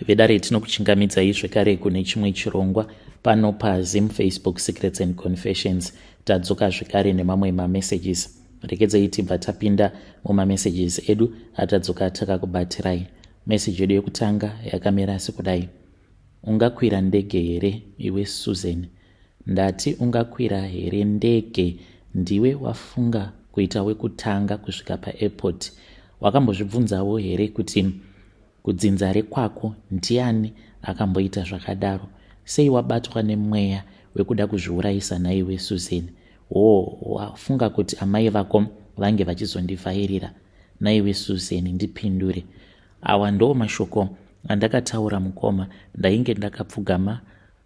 vedare tinokuchingamidzai zvekare kune chimwe chirongwa pano paZim Facebook Secrets and Confessions. Tadzoka zvekare nemamwe mamessages. Rekedzai tibva tapinda mumamessages edu atadzoka takakubatirai. Message yedu yekutanga yakamira sekudai: ungakwira ndege here iwe Susan? Ndati ungakwira here ndege? Ndiwe wafunga kuita wekutanga kusvika paairport. Wakambozvibvunzawo here kuti kudzinza rekwako ndiani akamboita zvakadaro? Sei wabatwa nemweya wekuda kuzviurayisa naiwe Susan? Wafunga kuti amai vako vange vachizondivhairira? Naiwe Susan, ndipindure. Awa ndo mashoko andakataura mukoma ndainge ndakapfugama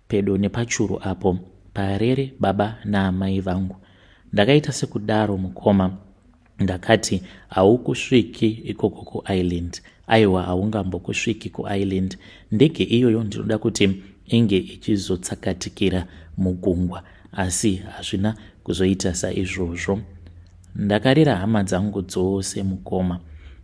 pedo nepachuru apo parere baba naamai vangu. Ndakaita sekudaro mukoma, ndakati haukusviki ikoko kuisland. Aiwa, haungambokusviki kuisland. Ndege iyoyo ndinoda kuti inge ichizotsakatikira mugungwa, asi hazvina kuzoita saizvozvo. Ndakarira hama dzangu dzose mukoma,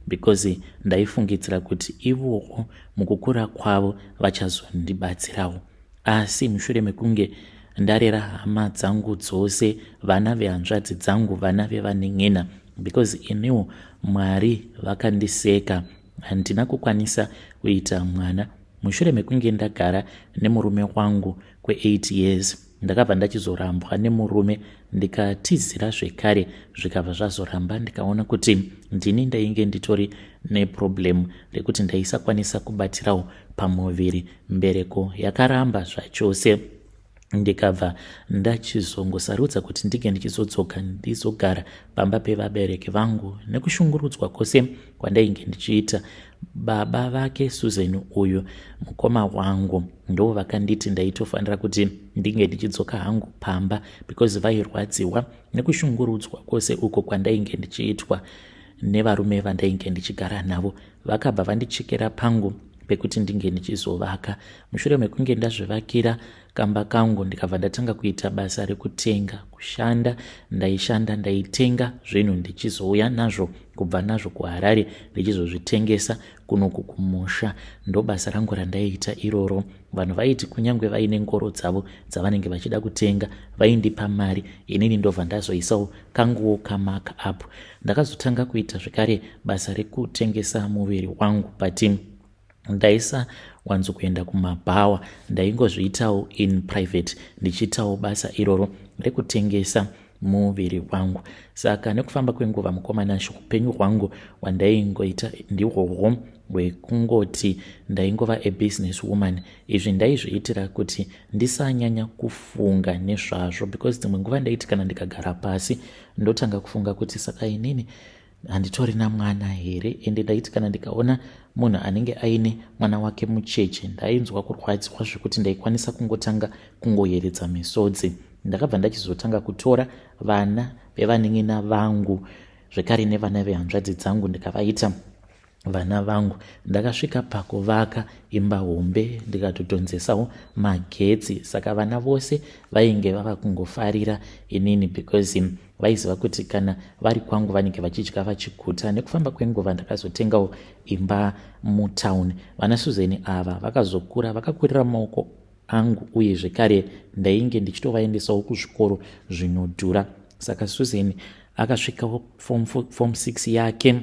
because ndaifungidzira kuti ivowo mukukura kwavo vachazondibatsirawo. Asi mushure mekunge ndarera hama dzangu dzose, vana vehanzvadzi dzangu, vana vevanen'ena, because inewo Mwari vakandiseka, handina kukwanisa kuita mwana. Mushure mekunge ndagara nemurume wangu kwe8 years, ndakabva ndachizorambwa nemurume, ndikatizira zvekare zvikabva zvazoramba. Ndikaona kuti ndini ndainge nditori neproblemu rekuti ndaisakwanisa kubatirawo pamuviri, mbereko yakaramba zvachose. Ndikabva ndachizongosarudza kuti ndige ndichizodzoka ndizogara pamba pevabereki vangu, nekushungurudzwa kwose kwandainge ndichiita. Baba vake Susan uyu mukoma wangu ndo vakanditi ndaitofanira kuti ndinge ndichidzoka hangu pamba, because vairwadziwa nekushungurudzwa kwose uko kwandainge ndichiitwa nevarume vandainge ndichigara navo. Vakabva vandichekera pangu pekuti ndinge ndichizovaka. Mushure mekunge ndazvivakira kamba kangu, ndikabva ndatanga kuita basa rekutenga, kushanda. Ndaishanda ndaitenga zvinhu ndichizouya nazvo kubva nazvo kuHarare ndichizozvitengesa kunoku kumusha. Ndo basa rangu randaiita iroro. Vanhu vaiti kunyange vaine ngoro dzavo dzavanenge vachida kutenga vaindipa mari, inini ndobva ndazoisawo kanguwo kamaka apo. Ndakazotanga kuita zvekare basa rekutengesa muviri wangu, but ndaisa wanzo kuenda kumabhawa. Ndaingozviitawo in private, ndichiitawo basa iroro rekutengesa muviri wangu. Saka nekufamba kwenguva mukomana, upenyu hwangu hwandaingoita ndihwohwo hwekungoti ndaingova abusiness woman. Izvi ndaizviitira kuti ndisanyanya kufunga nezvazvo, because dzimwe nguva ndaiti kana ndikagara pasi ndotanga kufunga kuti saka inini handitorina mwana here. Ende ndaiti kana ndikaona munhu anenge aine mwana wake mucheche ndainzwa kurwadziwa zvekuti ndaikwanisa kungotanga kungoyeredza misodzi. Ndakabva ndachizotanga kutora vana vevanen'ena vangu zvekare nevana vehanzvadzi dzangu ndikavaita vana vangu. Ndakasvika pakuvaka imba hombe ndikatodhonzesawo magetsi. Saka vana vose vainge vava kungofarira inini, because vaiziva kuti kana vari kwangu vanenge vachidya vachiguta. Nekufamba kwenguva ndakazotengawo imba mutauni. Vana Susan ava vakazokura, vakakurira maoko angu, uye zvekare ndainge ndichitovaendesawo kuzvikoro zvinodhura. Saka Susan akasvikawo form 6 yake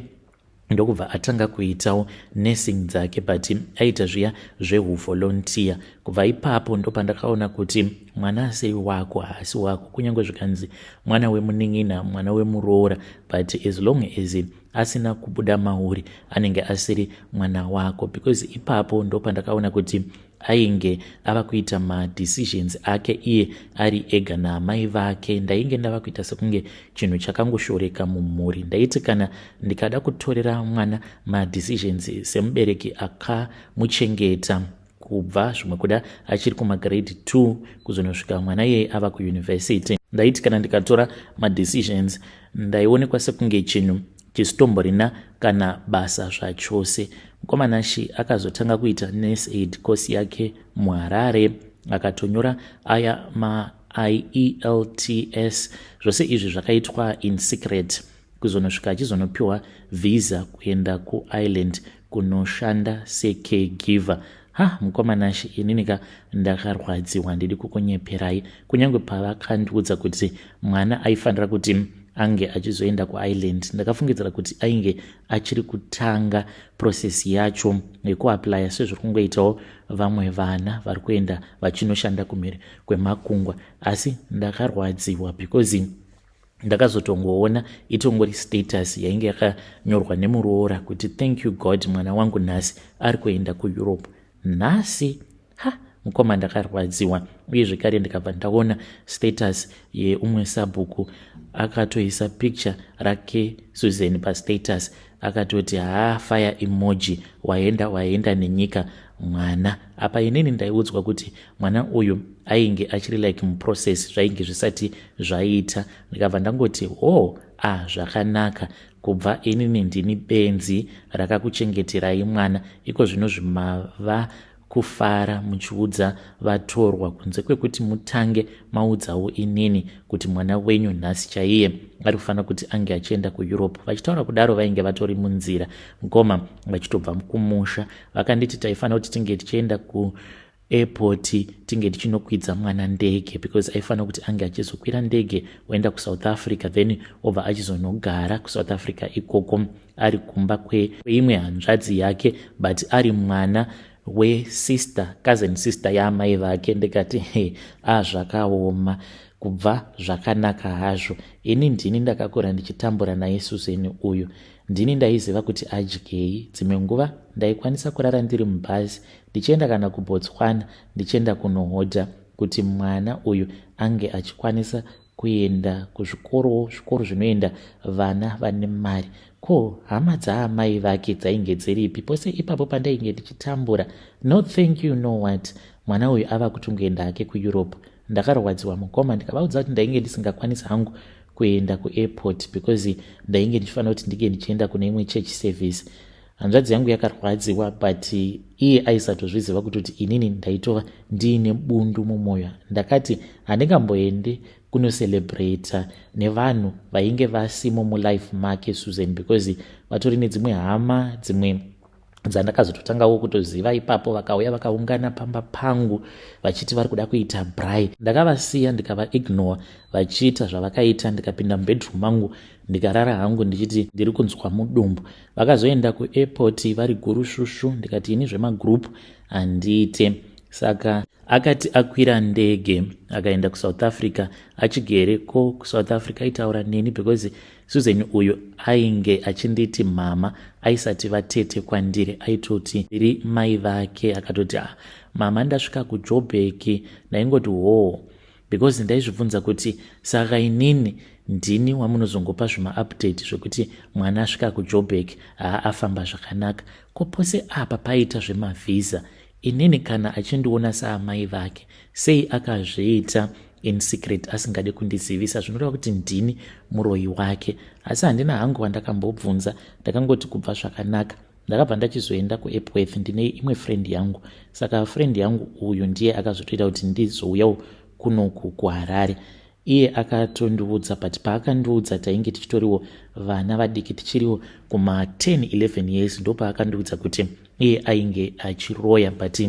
ndokubva atanga kuitawo nursing dzake, but aita zviya zvehuvolontiya. Kubva ipapo ndopandakaona kuti mwana sei wako haasi wako, kunyange zvikanzi mwana wemunen'ena, mwana wemuroora, but as long as asina kubuda mauri anenge asiri mwana wako. Because ipapo ndopandakaona kuti ainge ava kuita madecisions ake iye ari ega naamai vake. Ndainge ndava kuita sekunge chinhu chakangoshoreka mumhuri. Ndaiti kana ndikada kutorera mwana madecisions semubereki akamuchengeta kubva zvimwe kuda achiri kumagrade 2 kuzonosvika mwana iyeye ava kuyunivhesiti, ndaiti kana ndikatora madecisions ndaionekwa sekunge chinhu chisitomborina kana basa zvachose. Mukomana shi akazotanga kuita nurse aid course yake muHarare, akatonyora aya IELTS. Zvose izvi zvakaitwa in secret kuzonosvika achizonopiwa visa kuenda kuIreland kunoshanda secaregiver. mukomanashi ininika ndakarwadziwa, ndiri kukunyeperai. Kunyange pavakandiudza kuti mwana aifanira kuti ange achizoenda kuIreland, ndakafungidzira kuti ainge achiri kutanga prosesi yacho yekuaplya sezviri kungoitawo vamwe vana vari kuenda vachinoshanda kumhiri kwemakungwa. Asi ndakarwadziwa because ndakazotongoona itongori status yainge yakanyorwa nemuroora kuti thank you God, mwana wangu nhasi ari kuenda kuEurope. Nhasi mukoma ndakarwadziwa. Uye zvekare ndikabva ndaona status yeumwe sabhuku akatoisa picture rake Susan pastatus, akatoti fire emoji, waenda nenyika mwana. Apa inini ndaiudzwa kuti mwana uyu ainge achiri like muprocess, zvainge zvisati zvaita. Ndikabva ndangoti zvakanaka, kubva inini ndini benzi rakakuchengeterai mwana, iko zvino zvimava kufara muchiudza vatorwa kunze kwekuti mutange maudzawo inini kuti mwana wenyu nhasi chaiye ari kufanira kuti ange achienda kuEurope. Vachitaura kudaro vainge vatori munzira mukoma vachitobva kumusha, vakanditi taifanira kuti tinge tichienda kuairport tinge tichinokwidza mwana ndege, because aifanira kuti ange achizokwira ndege oenda kuSouth Africa, then obva achizonogara kuSouth Africa ikoko ari kumba kweimwe hanzvadzi yake, but ari mwana cousin sister yaamai vake. Ndikati zvakaoma, kubva zvakanaka hazvo. Ini ndini ndakakura ndichitambura naye Susan uyu, ndini ndaiziva kuti adyei. Dzimwe nguva ndaikwanisa kurara ndiri mubhazi ndichienda kana kuBotswana, ndichienda kunohodha kuti mwana uyu ange achikwanisa kuenda kuzvikoro zvinoenda vana vane mari. Ko hama dzaamai vake dzainge dziripi? Pose ipapo pandainge ndichitambura, no thank you, no what, mwana uyu ava kutongoenda hake kuEurope. Ndakarwadziwa mukoma, ndikavaudza kuti ndainge ndisingakwanisi hangu kuenda kuairport because ndainge ndichifanira kuti ndinge ndichienda kune imwe church service. Hanzvadzi yangu yakarwadziwa, but iye aisatozviziva kuti inini ndaitova ndiine bundu mumwoyo. Ndakati handingamboendi kunoserebrata nevanhu vainge vasimo mulife make Susan, because vatori nedzimwe hama dzimwe dzandakazototangawo kutoziva ipapo, vakauya vakaungana pamba pangu vachiti vari kuda kuita braai. Ndakavasiya ndikavaignore vachiita zvavakaita, ndikapinda mubedroom mangu ndikarara hangu ndichiti ndiri kunzwa mudumbu. Vakazoenda kuairport vari guru shushu, ndikati ini zvemagroup handiite. Saka akati akwira ndege akaenda kuSouth Africa, achigereko kuSouth Africa aitaura neni because Susan uyu ainge achinditi mama, aisati vatete kwandiri, aitoti ndiri mai vake. Akatoti mama ndasvika kuJoburg. Ndaingoti because ndaizvibvunza kuti saka inini ndini wamunozongopa zvima-update zvokuti mwana asvika kuJoburg afamba zvakanaka. Ko pose apa paita zvemavhisa, inini kana achindiona saamai vake sei akazviita in secret asingade kundizivisa? Zvinoreva kuti ndini muroyi wake. Asi handina hangu wandakambobvunza, ndakangoti kubva zvakanaka. Ndakabva ndachizoenda kuEpworth, ndine imwe friend yangu. Saka friend yangu uyu ndiye akazotoita kuti ndizouyawo kunoku kuHarare. Iye akatondiudza, but paakandiudza tainge tichitoriwo vana vadiki tichiriwo kuma 10-11 years, ndo paakandiudza kuti iye ainge achiroya, but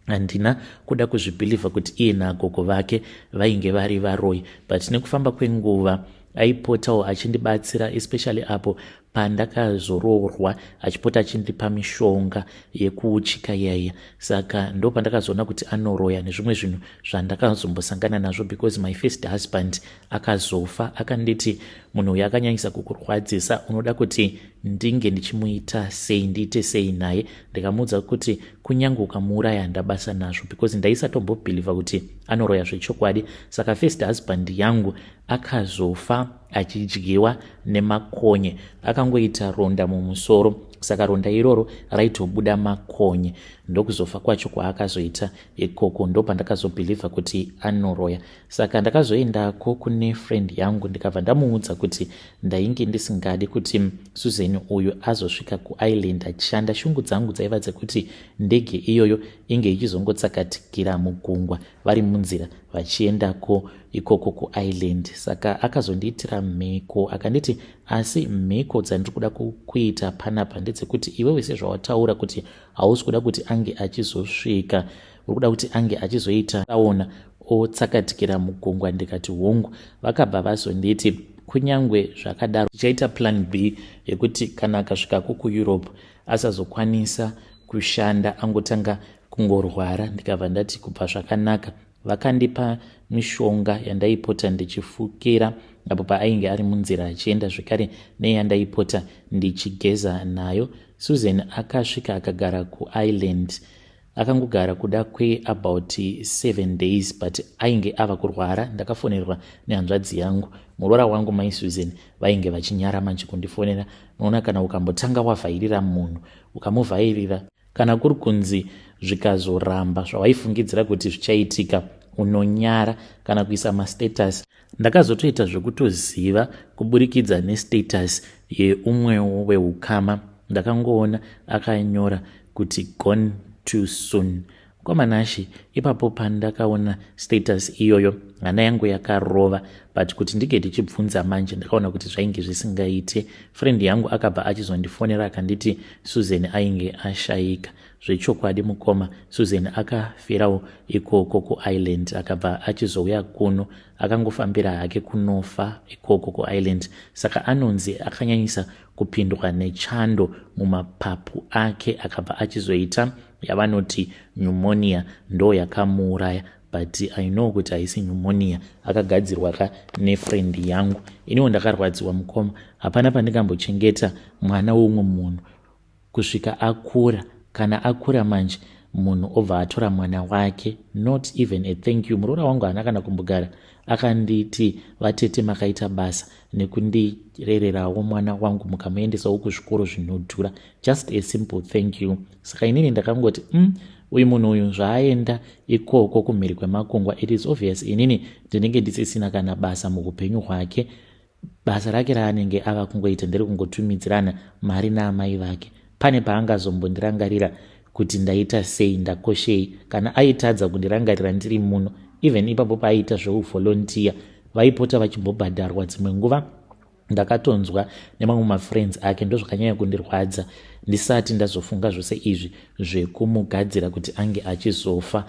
handina kuda kuzvibhilivha kuti iye nagogo vake vainge vari varoyi. But nekufamba kwenguva aipotawo achindibatsira, especially apo pandakazoroorwa, achipota achindipa mishonga yekuuchika yaya. Saka ndo pandakazoona kuti anoroya nezvimwe zvinhu zvandakazombosangana nazvo, because my first husband akazofa. Akanditi munhu uyu akanyanyisa kukurwadzisa, unoda kuti ndinge ndichimuita sei, ndiite sei naye? Ndikamuudza kuti kunyange ukamuuraya handabasa nazvo, because ndaisatombobhilivha kuti anoroya zvechokwadi. Saka first husband yangu akazofa achidyiwa nemakonye, akangoita ronda mumusoro. Saka ronda iroro raitobuda makonye, ndokuzofa kwacho kwaakazoita ikoko. Ndo pandakazobhilivha kuti anoroya. Saka ndakazoendako kune friend yangu, ndikabva ndamuudza kuti ndainge ndisingadi kuti Susan uyu azosvika kuIreland achishanda. Shungu dzangu dzaiva dzekuti ndege iyoyo inge ichizongotsakatikira mugungwa vari munzira vachiendako ikoko kuIreland. Saka akazondiitira mhiko, akanditi asi mhiko dzandiri kuda kuita panapa ndedzekuti iwewe sezvawataura kuti hausi kuda kuti ange achizosvika, uri kuda kuti ange achizoita taona otsakatikira mugungwa. Ndikati hongu. Vakabva vazonditi kunyangwe zvakadaro tichaita plan B yekuti kana akasvikako kuEurope asazokwanisa kushanda, angotanga kungorwara. Ndikabva ndati kubva zvakanaka. Vakandipa mishonga yandaipota ndichifukira apo paainge ari munzira achienda, zvekare neyandaipota ndichigeza nayo. Susan akasvika akagara kuIreland. Akangogara kuda kweabout 7 days but ainge ava kurwara. Ndakafonerwa nehanzvadzi yangu. Murora wangu mai Susan vainge vachinyarama chikundifonera. Unoona kana ukambotanga wavhairira munhu ukamuvhairira, kana kuri kunzi zvikazoramba zvawaifungidzira kuti zvichaitika, unonyara kana kuisa mastatus. Ndakazotoita zvekutoziva kuburikidza nestatus yeumwewo weukama. Ndakangoona akanyora kuti gone too soon. Kwamanashi ipapo pandakaona status iyoyo hana yangu yakarova, but kuti ndige ndichibvunza manje ndakaona kuti zvainge zvisingaite. Friend yangu akabva achizondifonera akanditi Susan ainge ashayika. Zvechokwadi mukoma, Susan akafirawo ikoko kuIreland, akabva achizouya kuno, akangofambira hake kunofa ikoko kuIreland. Saka anonzi akanyanyisa kupindwa nechando mumapapu ake, akabva achizoita yavanoti pneumonia, ndo yakamuuraya. But I know kuti haisi pneumonia, akagadzirwa ka nefriend yangu. Iniwo ndakarwadziwa mukoma, hapana pandikambochengeta mwana womwe munhu kusvika akura. Kana akura manje munhu obva atora mwana wake, not even a thank you. Muroora wangu hana kana kumbogara akanditi vatete makaita basa nekundirererawo mwana wangu mukamuendesawo kuzvikoro zvinodhura, just a simple thank you. Saka inini ndakangoti uyu munhu uyu zvaaenda ikoko kumhiri kwemakungwa, it is obvious inini ndinenge ndisisina kana basa muupenyu hwake. Basa rake raanenge ava kungoita ndere kungotumidzirana mari naamai vake. Pane paangazombondirangarira kuti ndaita sei, ndakoshei. Kana aitadza kundirangarira ndiri muno, even ipapo paaita zveuvolontiya vaipota vachimbobhadharwa dzimwe nguva. Ndakatonzwa nemamwe mafriends ake, ndo zvakanyanya kundirwadza ndisati ndazofunga zvose izvi zvekumugadzira kuti ange achizofa.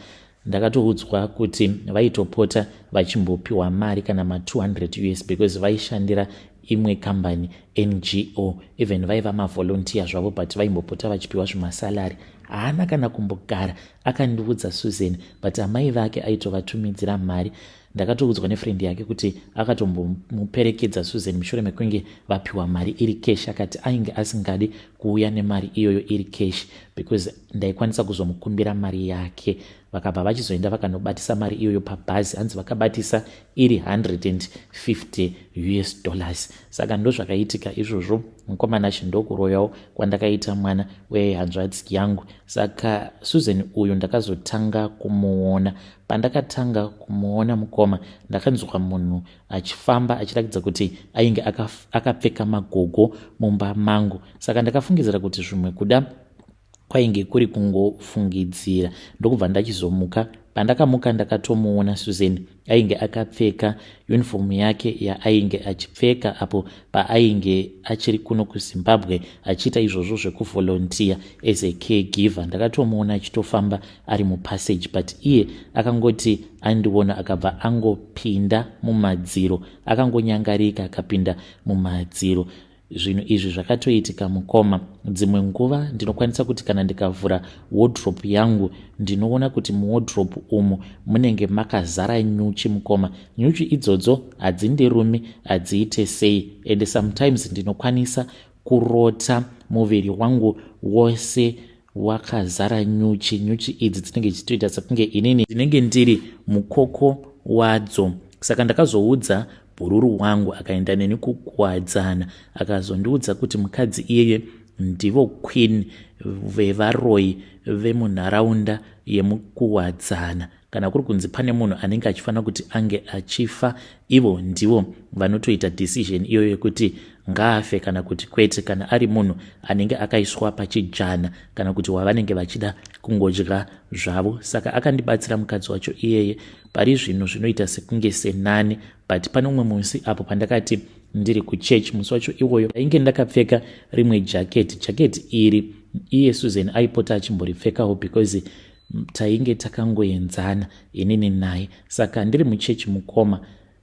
Ndakatoudzwa kuti vaitopota vachimbopiwa mari kana ma$200 US because vaishandira imwe kambani NGO, even vaiva mavolontiya zvavo, but vaimbopota vachipiwa zvimasalari. Haana kana kumbogara akandiudza Susan, but amai vake aitovatumidzira mari. Ndakatoudzwa nefriend yake kuti akatombomuperekedza Susan mushure mekunge vapiwa mari iri cash. Akati ainge asingadi kuuya nemari iyoyo iri cash because ndaikwanisa kuzomukumbira mari yake. Vakabva vachizoenda vakanobatisa mari iyoyo pabhazi, hanzi vakabatisa iri $150 US. Saka ndo zvakaitika izvozvo. Mukomana chindokuroyawo kwandakaita mwana wehanzvadzi yangu. Saka Susan uyu ndakazotanga kumuona. Pandakatanga kumuona mukoma, ndakanzwa munhu achifamba achirakidza kuti ainge akapfeka magogo mumba mangu. Saka ndakafungidzira kuti zvimwe kuda kwainge kuri kungofungidzira. Ndokubva ndachizomuka. Pandakamuka ndakatomuona Susan ainge akapfeka uniform yake yaainge achipfeka apo paainge achiri kuno kuZimbabwe achiita izvozvo zvekuvolontiya as a caregiver. Ndakatomuona achitofamba ari mupassage, but iye akangoti andiona akabva angopinda mumadziro, akangonyangarika akapinda mumadziro. Zvinhu izvi zvakatoitika mukoma. Dzimwe nguva ndinokwanisa kuti kana ndikavhura wardrobe yangu ndinoona kuti muwardrobe umu munenge makazara nyuchi mukoma. Nyuchi idzodzo hadzindirumi, hadziite sei, and sometimes ndinokwanisa kurota muviri wangu wose wakazara nyuchi. Nyuchi idzi dzinenge dzichitoita sekunge inini ndinenge ndiri mukoko wadzo. Saka ndakazoudza bhururu wangu, akaenda neni kukuwadzana, akazondiudza kuti mukadzi iyeye ndivo queen vevaroi vemunharaunda yemukuwadzana. kana kuri kunzi pane munhu anenge achifanira kuti ange achifa, ivo ndivo vanotoita decision iyo yekuti ngaafe kana kuti kwete, kana ari munhu anenge akaiswa pachijana kana kuti wavanenge vachida kungodya zvavo. Saka akandibatsira mukadzi wacho iyeye. Pari zvinhu zvinoita sekunge senani, but pane umwe musi apo pandakati ndiri kuchechi musi wacho iwoyo ainge ndakapfeka rimwe jaketi iri iye Susan aipota achimboripfekawo because tainge takangoenzana inini naye. Saka ndiri muchechi mukoma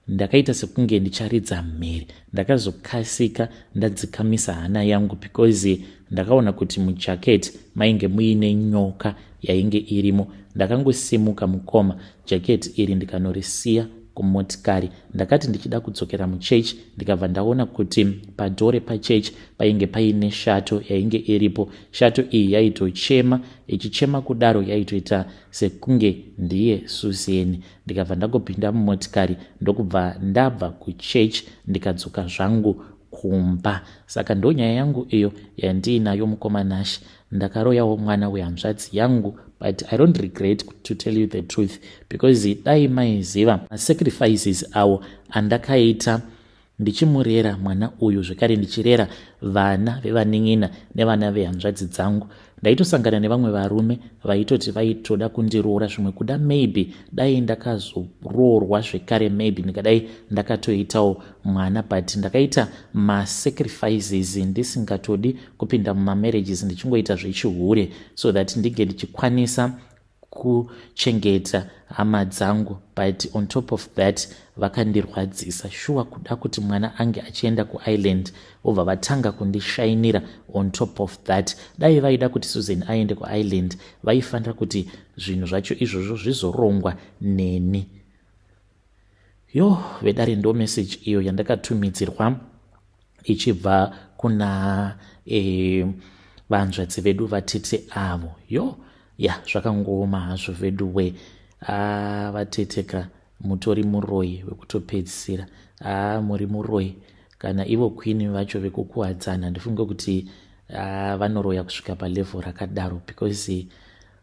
ndakaita sekunge ndicharidza mhere, ndakazokasika ndadzikamisa hana yangu because ndakaona kuti mujaketi mainge muine nyoka yainge irimo. Ndakangosimuka mukoma, jaketi iri ndikanorisiya kumotikari. Ndakati ndichida kudzokera muchechi ndikabva ndaona kuti padhore pachechi painge paine shato yainge iripo. Shato iyi yaitochema, ichichema kudaro yaitoita sekunge ndiye Susan. Ndikabva ndangopinda mumotikari ndokubva ndabva kuchechi ndikadzoka zvangu kumba. Saka ndo nyaya yangu iyo yandiinayo mukomanashi. Ndakaroyawo mwana wehanzvadzi yangu, but I don't regret to tell you the truth because dai maiziva masacrifices awo andakaita ndichimurera mwana uyu, zvekare ndichirera vana vevanin'ina nevana vehanzvadzi dzangu. Ndaitosangana nevamwe varume vaitoti vaitoda kundiroora zvimwe kuda, maybe dai ndakazoroorwa zvekare, maybe ndikadai ndakatoitawo mwana, but ndakaita masacrifices ndisingatodi kupinda mumamarriages, ndichingoita zvechihure so that ndige ndichikwanisa kuchengeta hama dzangu. But on top of that vakandirwadzisa shuwa kuda kuti mwana ange achienda kuisland, obva vatanga kundishainira. On top of that dai vaida kuti Susan aende kuisland vaifanira kuti zvinhu zvacho izvozvo zvizorongwa neni. Vedare ndo message iyo yandakatumidzirwa ichibva kuna vanzvadzi vedu vatete avo. Zvakangoma hazvo vedu we. Vateteka mutori muroi wekutopedzisira. Muri muroi kana ivo queen vacho vekukuwadzana. Ndifunge kuti vanoroya kusvika palevel rakadaro because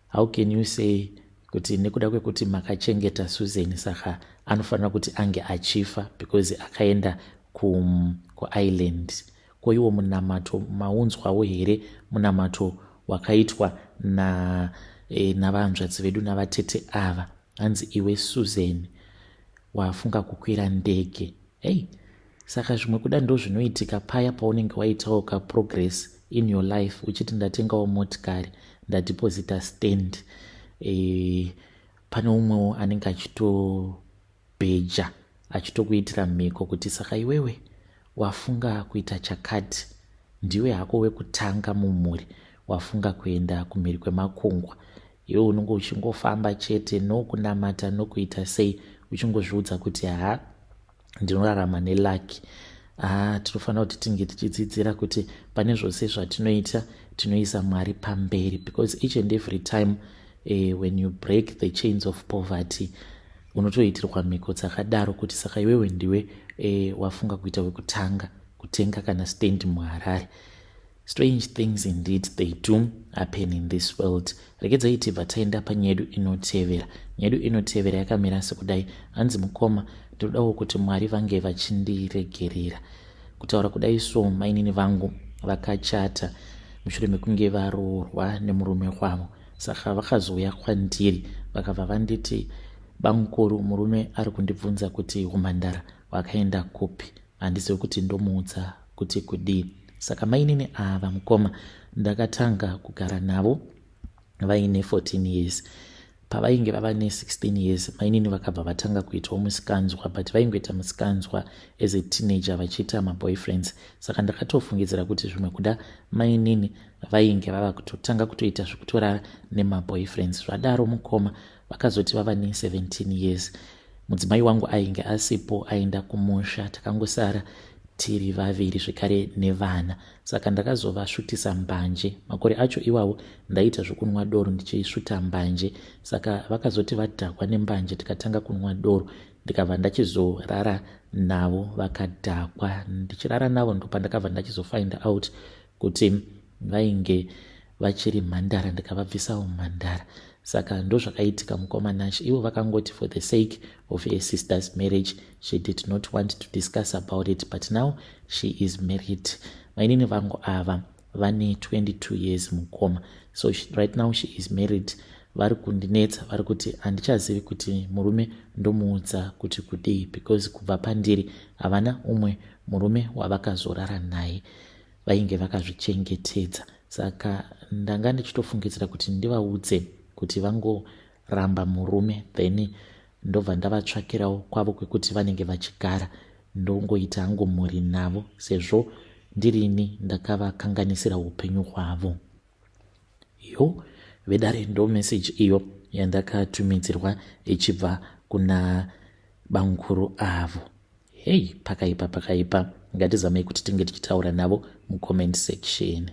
how can you say kuti nekuda kwekuti makachengeta Susan saka anofanira kuti ange achifa because akaenda kuisland. Koiwo munamato maunzwawo here munamato wakaitwa navanzvadzi vedu navatete ava. Hanzi iwe Susan wafunga kukwira ndege. Saka zvimwe kuda ndo zvinoitika paya paunenge waitawo ka progress in your life, uchiti ndatengawo motikari, ndadeposita stand, pane umwewo anenge achitobheja achitokuitira mhiko kuti saka iwewe wafunga kuita chakati, ndiwe hako wekutanga mumhuri wafunga kuenda kumhiri kwemakungwa. Iwe unenge uchingofamba chete nokunamata nokuita sei, uchingozviudza kuti ndinorarama nelaki. Tinofanira kuti tinge tichidzidzira kuti pane zvose zvatinoita tinoisa Mwari pamberi, because each and every time when you break the chains of poverty unotoitirwa mhiko dzakadaro kuti saka iwewe ndiwe wafunga kuita wekutanga kutenga kana stand muHarare. Strange things indeed they do happen in this world. Regedzai tibva taenda panyedu inotevera. Nyedu inotevera yakamira sekudai. Hanzi mukoma, ndinodawo kuti Mwari vange vachindiregerera. Kutaura kudai so mainini vangu vakachata mushure mekunge varoorwa nemurume wavo. Saka vakazouya kwandiri vakabva vanditi, bamukuru, murume ari kundibvunza kuti umhandara wakaenda kupi. Handizivi kuti ndomuudza kuti kudii. Saka mainini ava mukoma ndakatanga kugara navo vaine 14 years. Pavainge vava ne16 years mainini vakabva vatanga kuitawo musikanzwa, but vaingoita musikanzwa as a teenager vachiita maboyfriends. Saka ndakatofungidzira kuti zvimwe kuda mainini vainge vava kutotanga kutoita zvekutorara nemaboyfriends. Zvadaro mukoma vakazoti vava ne17 years. Mudzimai wangu ainge asipo, aenda kumusha, takangosara tiri vaviri zvekare nevana. Saka ndakazovasvutisa mbanje. Makore acho iwawo ndaita zvokunwa doro ndichisvuta mbanje. Saka vakazoti vadhakwa nembanje tikatanga kunwa doro, ndikabva ndachizorara navo vakadhakwa. Ndichirara navo ndo pandakabva ndachizofind out kuti vainge vachiri mhandara ndikavabvisawo mhandara. Saka ndo zvakaitika mukomana ivo vakangoti for the sake of her sister's marriage she did not want to discuss about it, but now she is married. Mainini vangu ava vane 22 years mukoma, so right now she is married. Vari kundinetsa vari kuti handichazivi kuti murume ndomuudza kuti kudii, because kubva pandiri havana umwe murume wavakazorara naye, vainge vakazvichengetedza. Saka ndanga ndichitofungidzira kuti ndivaudze kuti vangoramba murume, then ndobva ndavatsvakirawo kwavo kwekuti vanenge vachigara, ndongoita hangu mhuri navo sezvo ndirini ndakavakanganisira upenyu hwavo. Yo vedare ndo message iyo yandakatumidzirwa ichibva kuna banguru avo. Hey, pakaipa, ngatizamei kuti tinge tichitaura navo mucomment section.